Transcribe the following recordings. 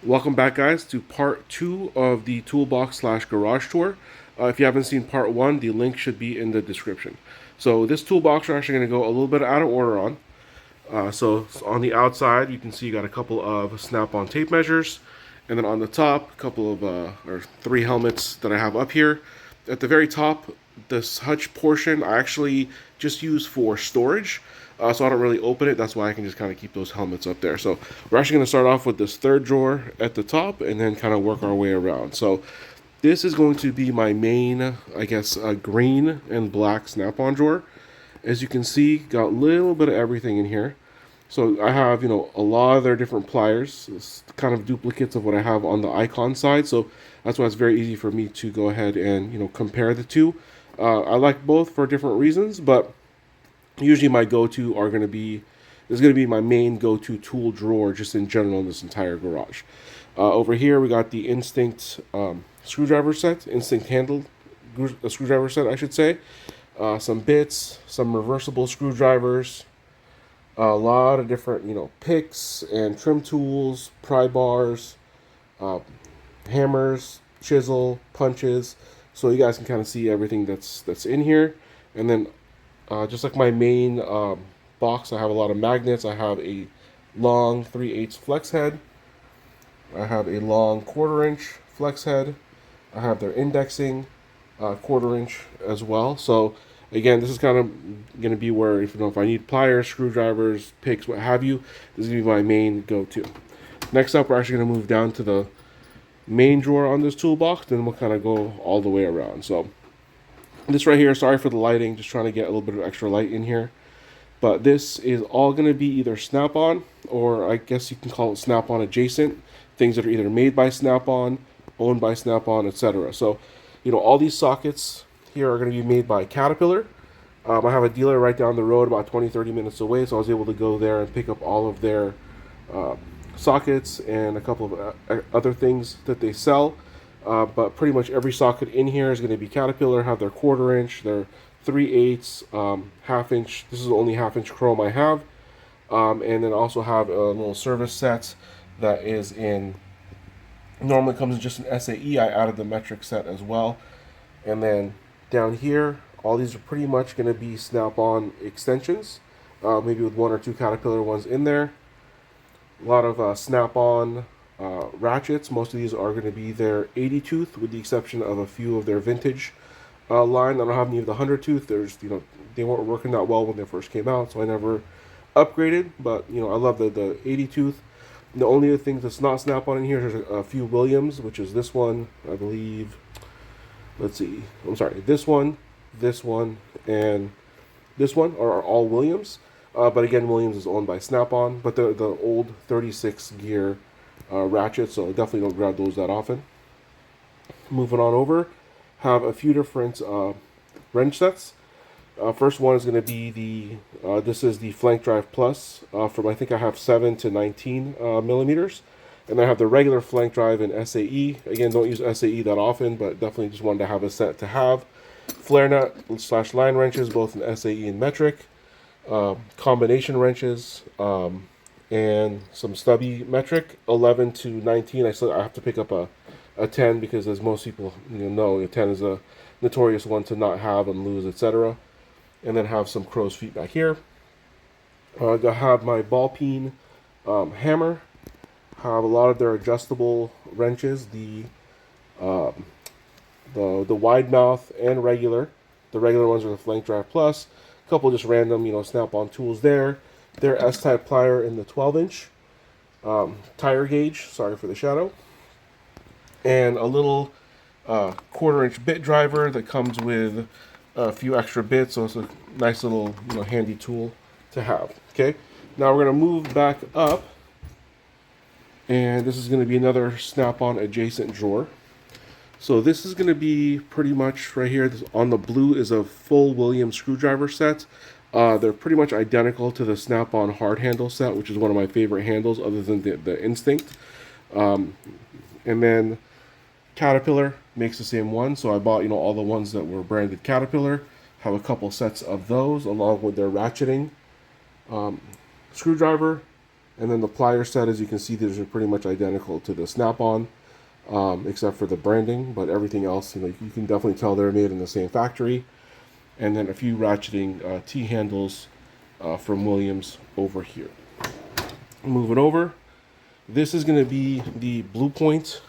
Welcome back, guys, to part 2 of the Toolbox slash garage tour. If you haven't seen part 1, the link should be in the description. So this toolbox we're actually going to go a little bit out of order on. So on the outside, you can see you got a couple of snap-on tape measures. And then on the top, a couple of, or 3 helmets that I have up here. At the very top, this hutch portion I actually just use for storage. So I don't really open it. That's why I can just kind of keep those helmets up there. So we're actually going to start off with this third drawer at the top and then kind of work our way around. So this is going to be my main, I guess, green and black snap-on drawer. As you can see, got a little bit of everything in here. So I have, a lot of their different pliers. It's kind of duplicates of what I have on the Icon side. So that's why it's very easy for me to go ahead and, compare the two. I like both for different reasons, but usually my go-to are going to be, this is going to be my main go-to tool drawer just in general in this entire garage. Over here we got the Instinct screwdriver set, Instinct handled screwdriver set I should say. Some bits, some reversible screwdrivers, a lot of different, picks and trim tools, pry bars, hammers, chisel, punches. So you guys can kind of see everything that's in here. And then just like my main box, I have a lot of magnets. I have a long 3/8 flex head. I have a long 1/4 inch flex head. I have their indexing 1/4 inch as well. So again, this is kind of going to be where if I need pliers, screwdrivers, picks, what have you, this is going to be my main go-to. Next up, we're actually going to move down to the main drawer on this toolbox, then we'll kind of go all the way around. So this right here, sorry for the lighting, just trying to get a little bit of extra light in here. But this is all going to be either Snap-on, or I guess you can call it Snap-on adjacent, things that are either made by Snap-on, owned by Snap-on, etc. So, all these sockets here are going to be made by Caterpillar. I have a dealer right down the road about 20-30 minutes away, so I was able to go there and pick up all of their sockets and a couple of other things that they sell. But pretty much every socket in here is going to be Caterpillar, have their 1/4 inch, their 3/8, 1/2 inch. This is the only 1/2 inch chrome I have. And then also have a little service set that is in, normally comes in just an SAE. I added the metric set as well. And then down here, all these are pretty much going to be Snap-on extensions, maybe with 1 or 2 Caterpillar ones in there. A lot of Snap-on ratchets. Most of these are going to be their 80 tooth, with the exception of a few of their vintage line. I don't have any of the 100 tooth. There's, they weren't working that well when they first came out, so I never upgraded. But I love the 80 tooth. The only other thing that's not Snap-on in here is a few Williams, which is this one, I believe. Let's see. I'm sorry. This one, and this one are all Williams. But again, Williams is owned by Snap-on. But the old 36 gear ratchets, so definitely don't grab those that often. Moving on over, have a few different wrench sets. First one is going to be this is the Flank Drive Plus from, I think I have 7 to 19 millimeters. And I have the regular flank drive in SAE. Again, don't use SAE that often, but definitely just wanted to have a set to have. Flare nut / line wrenches, both in SAE and metric. Combination wrenches, and some stubby metric. 11 to 19. I have to pick up a 10 because, as most people know, a 10 is a notorious one to not have and lose, etc. And then have some crow's feet back here. I have my ball peen hammer. Have a lot of their adjustable wrenches, the wide mouth and regular. The regular ones are the Flank Drive Plus. A couple just random, Snap-on tools there. Their S-type plier in the 12 inch. Tire gauge, sorry for the shadow. And a little 1/4 inch bit driver that comes with a few extra bits, so it's a nice little handy tool to have. Okay, now we're gonna move back up. And this is going to be another Snap-on adjacent drawer. So this is going to be pretty much right here. On the blue is a full Williams screwdriver set. They're pretty much identical to the Snap-on hard handle set, which is one of my favorite handles other than the Instinct. And then Caterpillar makes the same one. So I bought all the ones that were branded Caterpillar. Have a couple sets of those along with their ratcheting screwdriver, And then the plier set, as you can see, these are pretty much identical to the Snap-on, except for the branding, but everything else, you can definitely tell they're made in the same factory. And then a few ratcheting T-handles from Williams over here. Moving over, this is going to be the Bluepoint,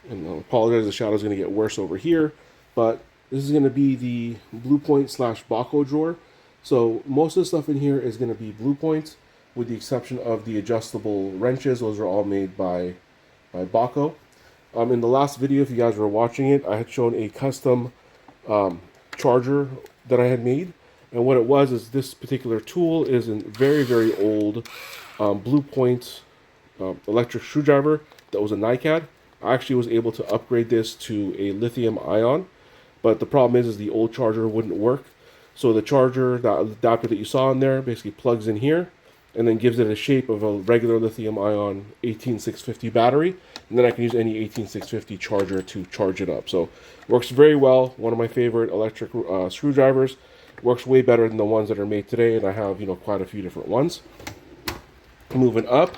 and I apologize, the shadow is going to get worse over here, but this is going to be the Bluepoint / Bahco drawer. So most of the stuff in here is going to be Bluepoint, with the exception of the adjustable wrenches. Those are all made by Bahco. In the last video, if you guys were watching it, I had shown a custom charger that I had made. And what it was is this particular tool is a very, very old Bluepoint electric screwdriver that was a NiCad. I actually was able to upgrade this to a lithium ion, but the problem is the old charger wouldn't work. So the charger, that adapter that you saw in there, basically plugs in here and then gives it a shape of a regular lithium ion 18650 battery, and then I can use any 18650 charger to charge it up. So it works very well. One of my favorite electric screwdrivers. Works way better than the ones that are made today, and I have quite a few different ones. Moving up,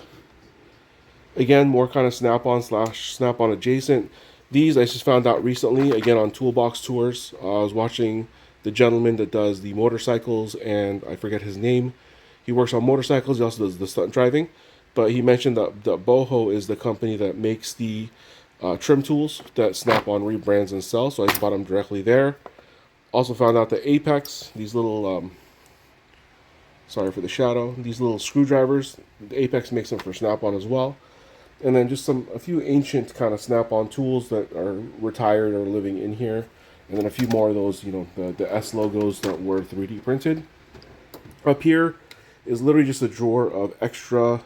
again, more kind of Snap-on / Snap-on adjacent. These I just found out recently, again on Toolbox tours. I was watching the gentleman that does the motorcycles, and I forget his name. He works on motorcycles. He also does the stunt driving. But he mentioned that Boho is the company that makes the trim tools that Snap-on rebrands and sells. So I just bought them directly there. Also found out that Apex, these little, sorry for the shadow, these little screwdrivers, the Apex makes them for Snap-on as well. And then just a few ancient kind of Snap-on tools that are retired or living in here. And then a few more of those, the S logos that were 3D printed. Up here is literally just a drawer of extra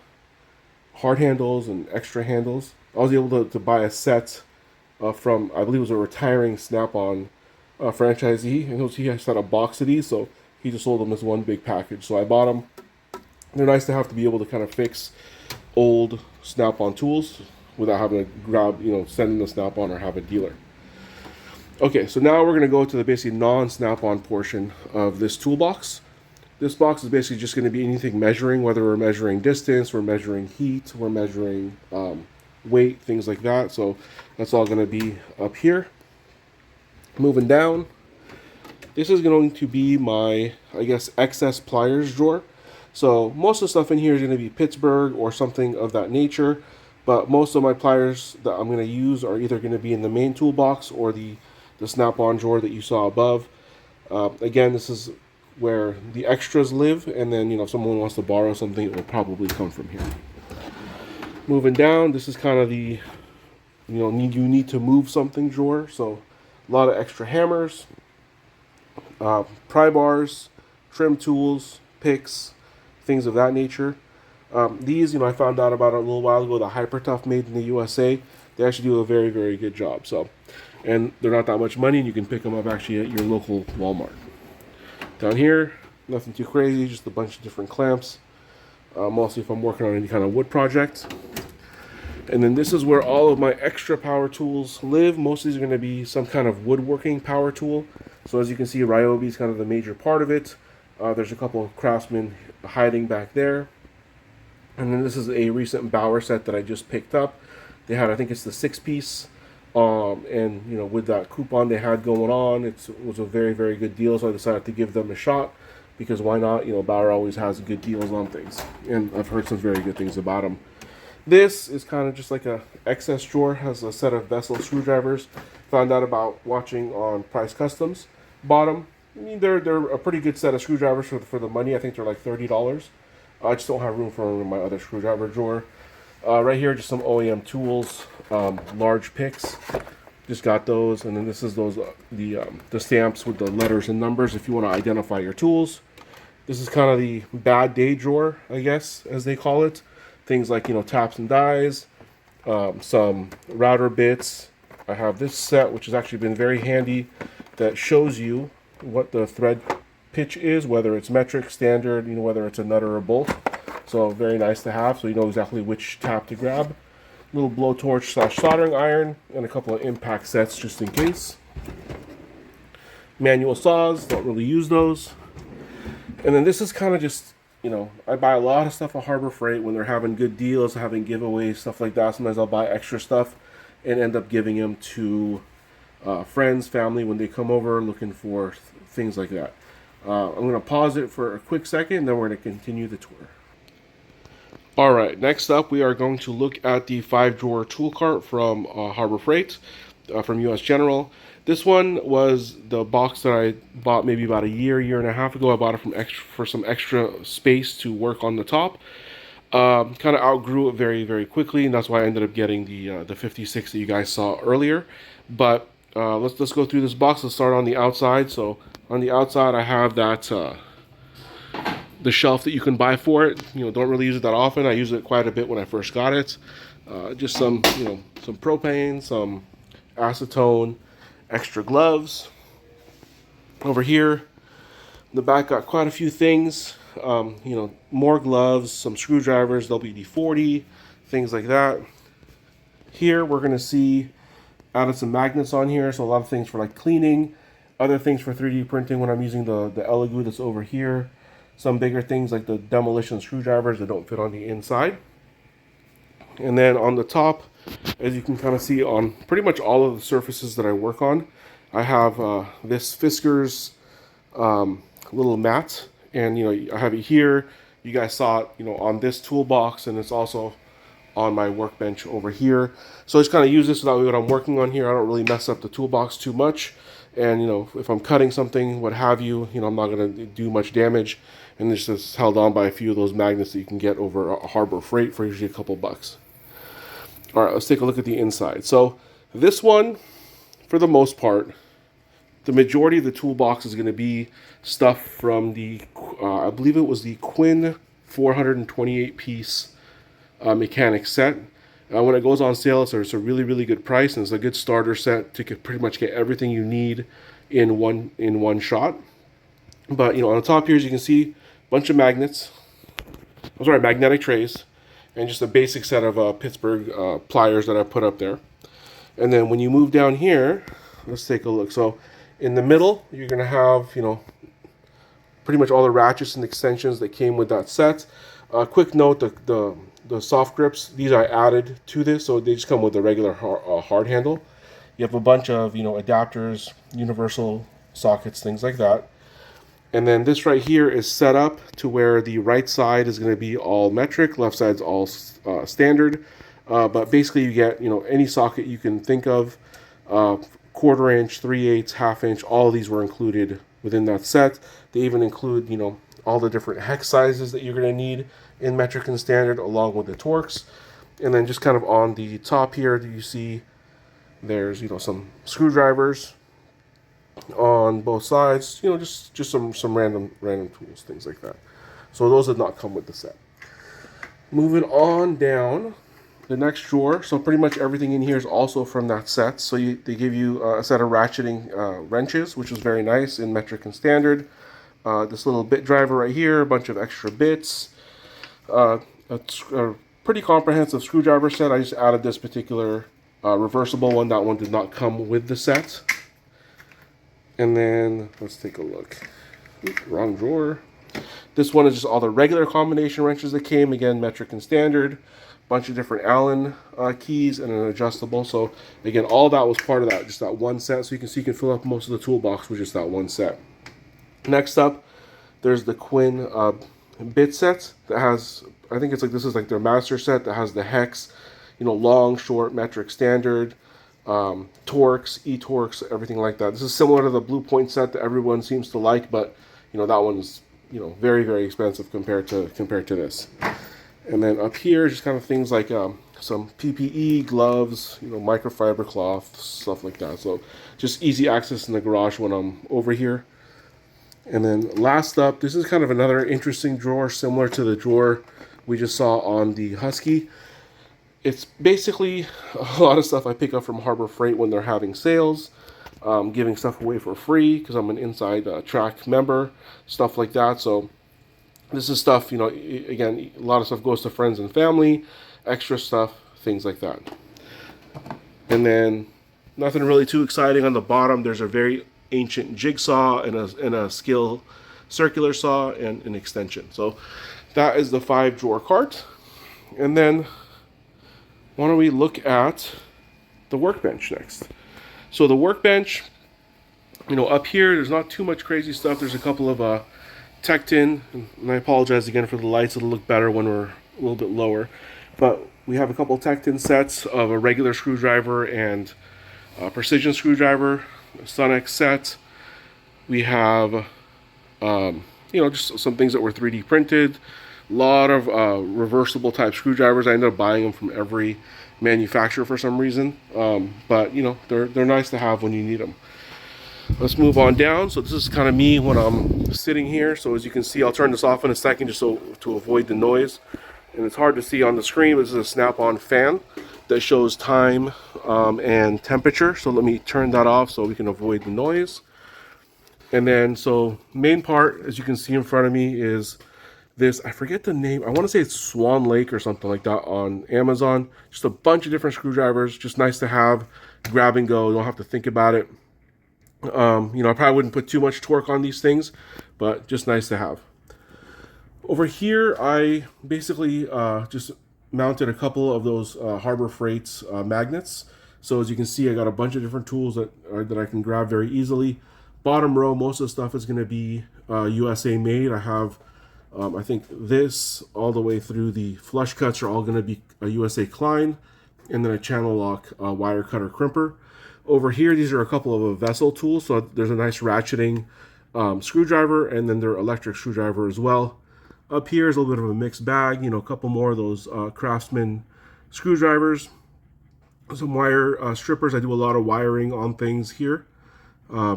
hard handles and extra handles. I was able to buy a set from, I believe it was a retiring Snap-on franchisee, and he has had a box of these, so he just sold them as one big package. So I bought them. They're nice to have to be able to kind of fix old Snap-on tools without having to grab, send them to Snap-on or have a dealer. Okay, so now we're going to go to the basically non-Snap-on portion of this toolbox. This box is basically just going to be anything measuring, whether we're measuring distance, we're measuring heat, we're measuring weight, things like that. So that's all going to be up here. Moving down, this is going to be my, I guess, excess pliers drawer. So most of the stuff in here is going to be Pittsburgh or something of that nature, but most of my pliers that I'm going to use are either going to be in the main toolbox or the Snap-on drawer that you saw above. Again, this is where the extras live, and then if someone wants to borrow something, it will probably come from here. Moving down, this is kind of the you need to move something drawer. So a lot of extra hammers, pry bars, trim tools, picks, things of that nature. These, I found out about a little while ago, the Hyper Tough made in the USA. They actually do a very, very good job. So, and they're not that much money, and you can pick them up actually at your local Walmart. Down here, nothing too crazy, just a bunch of different clamps, mostly if I'm working on any kind of wood project. And then this is where all of my extra power tools live. Most of these are going to be some kind of woodworking power tool. So as you can see, Ryobi is kind of the major part of it. There's a couple of Craftsman hiding back there. And then this is a recent Bauer set that I just picked up. They had, I think it's the 6-piece. And with that coupon they had going on, it was a very, very good deal, so I decided to give them a shot, because why not? Bauer always has good deals on things, and I've heard some very good things about them. This is kind of just like a excess drawer, has a set of vessel screwdrivers. Found out about watching on Price Customs. Bought them. I mean, they're a pretty good set of screwdrivers for the money. I think they're like $30. I just don't have room for them in my other screwdriver drawer. Right here, just some OEM tools, large picks. Just got those, and then this is those the stamps with the letters and numbers if you want to identify your tools. This is kind of the bad day drawer, I guess, as they call it. Things like taps and dies, some router bits. I have this set, which has actually been very handy, that shows you what the thread pitch is, whether it's metric, standard, whether it's a nut or a bolt. So very nice to have, so you know exactly which tap to grab. Little blowtorch / soldering iron, and a couple of impact sets just in case. Manual saws, don't really use those. And then this is kind of just you know, I buy a lot of stuff at Harbor Freight when they're having good deals, having giveaways, stuff like that. Sometimes I'll buy extra stuff and end up giving them to friends, family when they come over looking for things like that. I'm going to pause it for a quick second, then we're going to continue the tour. All right, next up we are going to look at the 5-drawer tool cart from Harbor Freight from US General. This one was the box that I bought maybe about a year and a half ago. I bought it for some extra space to work on the top. Kind of outgrew it very quickly, and that's why I ended up getting the 56 that you guys saw earlier. But let's go through this box. Let's start on the outside. So on the outside, I have that the shelf that you can buy for it. You know, don't really use it that often. I used it quite a bit when I first got it. Just some, you know, some propane, some acetone, extra gloves. Over here, the back got quite a few things. You know, more gloves, some screwdrivers, WD-40, things like that. Here we're going to see added some magnets on here, so a lot of things for like cleaning, other things for 3D printing when I'm using the Elegoo that's over here. Some bigger things like the demolition screwdrivers that don't fit on the inside. And then on the top, as you can kind of see on pretty much all of the surfaces that I work on, I have this Fiskars little mat, and you know, I have it here. You guys saw it, you know, on this toolbox, and it's also on my workbench over here. So I just kind of use this so that way when I'm working on here, I don't really mess up the toolbox too much. And you know, if I'm cutting something, what have you, you know, I'm not going to do much damage. And this is held on by a few of those magnets that you can get over Harbor Freight for usually a couple bucks. All right, let's take a look at the inside. So this one, for the most part, the majority of the toolbox is going to be stuff from the, I believe it was the Quinn 428 piece mechanic set. When it goes on sale, it's a really good price, and it's a good starter set to pretty much get everything you need in one shot. But you know, on the top here, as you can see, a bunch of magnets. I'm sorry, magnetic trays, and just a basic set of Pittsburgh pliers that I put up there. And then when you move down here, let's take a look. So in the middle, you're gonna have, you know, pretty much all the ratchets and extensions that came with that set. Quick note: the soft grips, these I added to this, so they just come with a regular hard handle. You have a bunch of, you know, adapters, universal sockets, things like that. And then this right here is set up to where the right side is going to be all metric, left side's all standard. But basically you get, you know, any socket you can think of, 1/4 inch, 3/8, 1/2 inch, all of these were included within that set. They even include, you know, all the different hex sizes that you're going to need in metric and standard, along with the Torx. And then just kind of on the top here, you see there's, you know, some screwdrivers on both sides, you know, just some random tools, things like that. So those did not come with the set. Moving on down, the next drawer, so pretty much everything in here is also from that set. So they give you a set of ratcheting wrenches, which is very nice in metric and standard. This little bit driver right here, a bunch of extra bits, a pretty comprehensive screwdriver set. I just added this particular reversible one. That one did not come with the set. And then let's take a look. Oops, wrong drawer. This one is just all the regular combination wrenches that came, again, metric and standard. Bunch of different Allen keys and an adjustable. So again, all that was part of that, just that one set. So you can see you can fill up most of the toolbox with just that one set. Next up, there's the Quinn bit set that has, I think it's like, this is like their master set that has the hex, you know, long, short, metric, standard, Torx, e-Torx, everything like that. This is similar to the Bluepoint set that everyone seems to like, but you know, that one's, you know, very expensive compared to this. And then up here, just kind of things like some PPE, gloves, you know, microfiber cloth, stuff like that. So just easy access in the garage when I'm over here. And then last up, this is kind of another interesting drawer, similar to the drawer we just saw on the Husky. It's basically a lot of stuff I pick up from Harbor Freight when they're having sales, giving stuff away for free because I'm an inside track member, stuff like that. So this is stuff, you know, again, a lot of stuff goes to friends and family, extra stuff, things like that. And then nothing really too exciting on the bottom. There's a very ancient jigsaw and a scale circular saw, and an extension. So that is the 5-drawer cart. And then why don't we look at the workbench next? So the workbench, you know, up here, there's not too much crazy stuff. There's a couple of Tecton, and I apologize again for the lights. It'll look better when we're a little bit lower. But we have a couple of Tecton sets of a regular screwdriver and a precision screwdriver, a Sunex set. We have, you know, just some things that were 3D printed. A lot of reversible type screwdrivers. I ended up buying them from every manufacturer for some reason. But, you know, they're nice to have when you need them. Let's move on down. So this is kind of me when I'm sitting here. So as you can see, I'll turn this off in a second just so to avoid the noise. And it's hard to see on the screen. This is a snap-on fan that shows time and temperature. So let me turn that off so we can avoid the noise. And then, so main part, as you can see in front of me, is this, I forget the name, I want to say it's Swan Lake or something like that on Amazon. Just a bunch of different screwdrivers, just nice to have, grab and go, don't have to think about it. You know, I probably wouldn't put too much torque on these things, but just nice to have. Over here, I basically just mounted a couple of those Harbor Freight's magnets. So as you can see, I got a bunch of different tools that I can grab very easily. Bottom row, most of the stuff is going to be USA made. I have, I think this all the way through the flush cuts are all going to be a USA Klein, and then a channel lock wire cutter crimper. Over here, these are a couple of vessel tools. So there's a nice ratcheting screwdriver, and then their electric screwdriver as well. Up here is a little bit of a mixed bag. You know, a couple more of those Craftsman screwdrivers. Some wire strippers. I do a lot of wiring on things here. A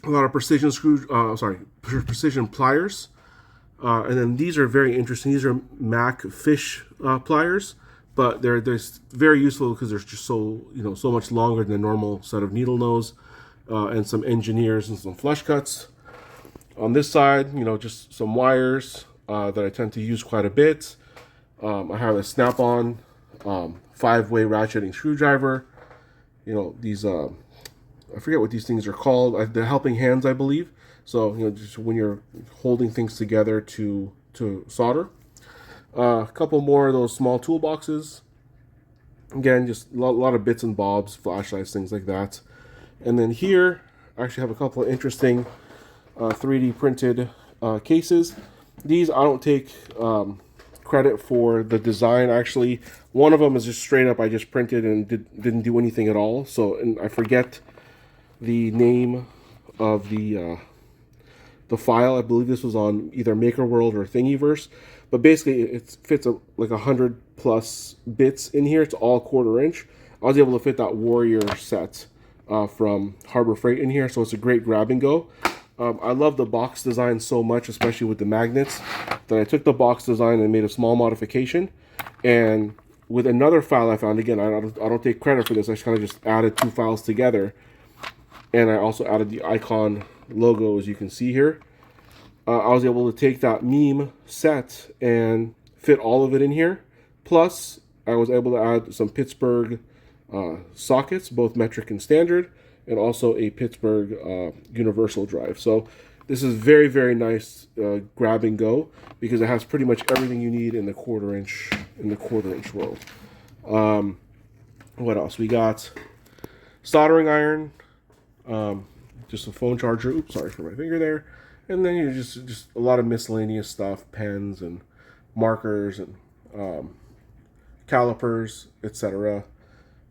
lot of precision precision pliers. And then these are very interesting. These are Mac fish pliers. But they're very useful because they're just so, you know, so much longer than a normal set of needle nose, and some engineers and some flush cuts. On this side, you know, just some wires that I tend to use quite a bit. I have a snap-on 5-way ratcheting screwdriver. You know, these I forget what these things are called. The helping hands, I believe. So, you know, just when you're holding things together to solder. A couple more of those small toolboxes. Again, just a lot of bits and bobs, flashlights, things like that. And then here, I actually have a couple of interesting 3D printed cases. These, I don't take credit for the design. Actually, one of them is just straight up, I just printed and didn't do anything at all. So, and I forget the name of the file. I believe this was on either MakerWorld or Thingiverse. But basically, it fits like 100+ bits in here. It's all 1/4 inch. I was able to fit that Warrior set from Harbor Freight in here, so it's a great grab and go. I love the box design so much, especially with the magnets, that I took the box design and made a small modification. And with another file I found, again, I don't take credit for this. I kind of just added 2 files together, and I also added the icon logo, as you can see here. I was able to take that meme set and fit all of it in here. Plus, I was able to add some Pittsburgh sockets, both metric and standard, and also a Pittsburgh universal drive. So this is very, very nice grab and go, because it has pretty much everything you need in the 1/4 inch world. What else? We got soldering iron, just a phone charger. Oops, sorry for my finger there. And then, you know, just a lot of miscellaneous stuff, pens and markers and calipers, etc.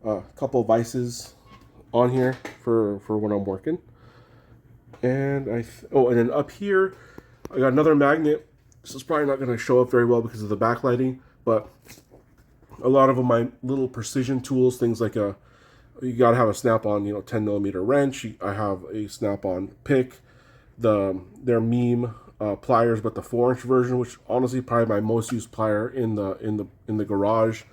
A couple vices on here for when I'm working. And and then up here, I got another magnet. This is probably not going to show up very well because of the backlighting, but a lot of my little precision tools, things like you got to have a snap-on, you know, 10mm wrench. I have a snap-on pick. Their meme pliers, but the 4-inch version, which honestly probably my most used plier in the garage.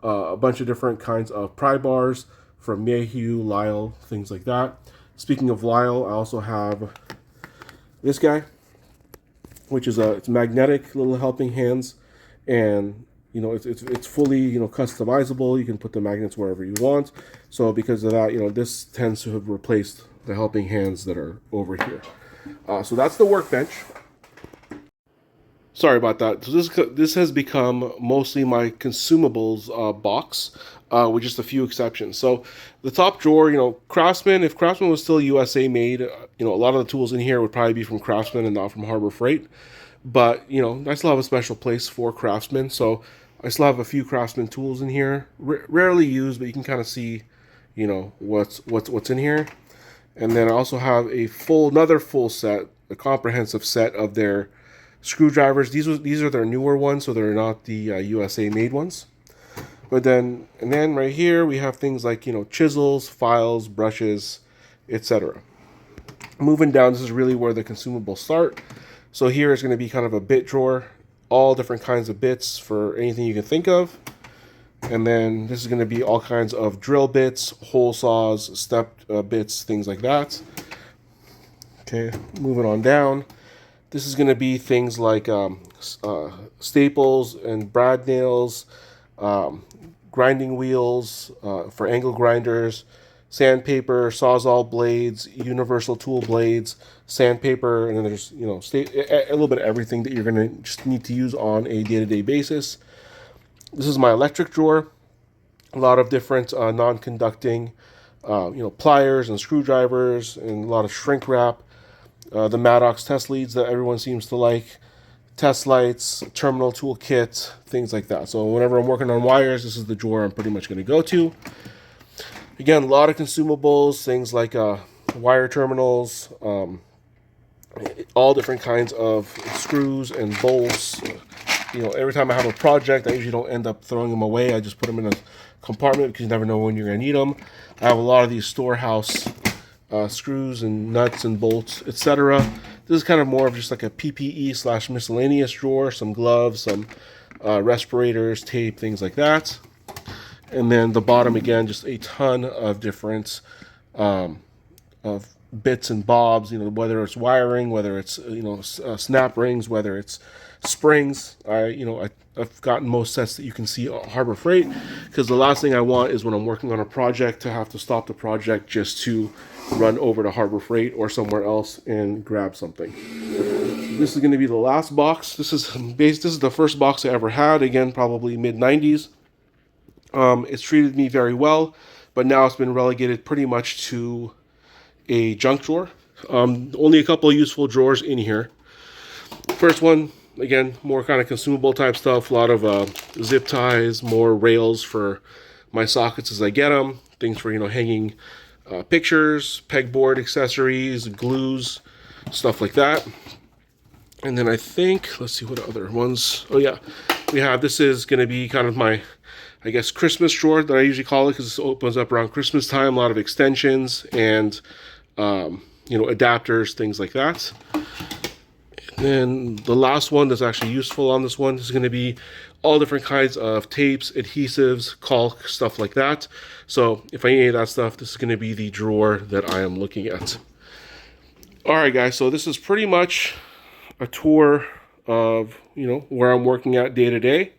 A bunch of different kinds of pry bars from Mayhew, Lyle, things like that. Speaking of Lyle, I also have this guy, which is it's magnetic little helping hands, and you know it's fully, you know, customizable. You can put the magnets wherever you want. So because of that, you know, this tends to have replaced the helping hands that are over here. So that's the workbench. Sorry about that. So this has become mostly my consumables box, with just a few exceptions. So the top drawer, Craftsman. If Craftsman was still USA made, a lot of the tools in here would probably be from Craftsman and not from Harbor Freight. But I still have a special place for Craftsman. So I still have a few Craftsman tools in here, rarely used, but you can kind of see, what's in here. And then I also have another full set, a comprehensive set of their screwdrivers. These are their newer ones, so they're not the USA made ones. And then right here we have things like chisels, files, brushes, etc. Moving down, this is really where the consumables start. So here is going to be kind of a bit drawer, all different kinds of bits for anything you can think of. And then this is going to be all kinds of drill bits, hole saws, step bits, things like that. Okay, moving on down. This is going to be things like staples and brad nails, grinding wheels for angle grinders, sandpaper, sawzall blades, universal tool blades, sandpaper, and then there's a little bit of everything that you're going to just need to use on a day-to-day basis. This is my electric drawer. A lot of different non-conducting, pliers and screwdrivers, and a lot of shrink wrap. The Maddox test leads that everyone seems to like, test lights, terminal tool kit, things like that. So whenever I'm working on wires, this is the drawer I'm pretty much going to go to. Again, a lot of consumables, things like wire terminals, all different kinds of screws and bolts. Every time I have a project, I usually don't end up throwing them away. I just put them in a compartment because you never know when you're going to need them. I have a lot of these storehouse screws and nuts and bolts, etc. This is kind of more of just like a PPE / miscellaneous drawer, some gloves, some respirators, tape, things like that. And then the bottom, again, just a ton of different of bits and bobs, whether it's wiring, whether it's snap rings, whether it's springs. I've gotten most sets that you can see at Harbor Freight, because the last thing I want is when I'm working on a project to have to stop the project just to run over to Harbor Freight or somewhere else and grab something. This is going to be the last box. This is the first box I ever had. Again, probably mid-90s. It's treated me very well, but now it's been relegated pretty much to a junk drawer. Only a couple of useful drawers in here. First one, again, more kind of consumable type stuff. A lot of zip ties, more rails for my sockets as I get them. Things for hanging pictures, pegboard accessories, glues, stuff like that. And then I think, let's see what other ones. Oh yeah, this is going to be kind of my, I guess, Christmas drawer that I usually call it, because it opens up around Christmas time. A lot of extensions and adapters, things like that. And then the last one that's actually useful on this one is going to be all different kinds of tapes, adhesives, caulk, stuff like that. So if I need any of that stuff, this is going to be the drawer that I am looking at. All right, guys. So this is pretty much a tour of where I'm working at day to day.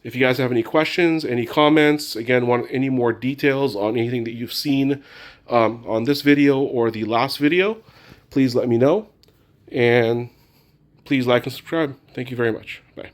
If you guys have any questions, any comments, again, want any more details on anything that you've seen on this video or the last video, please let me know. And please like and subscribe. Thank you very much. Bye.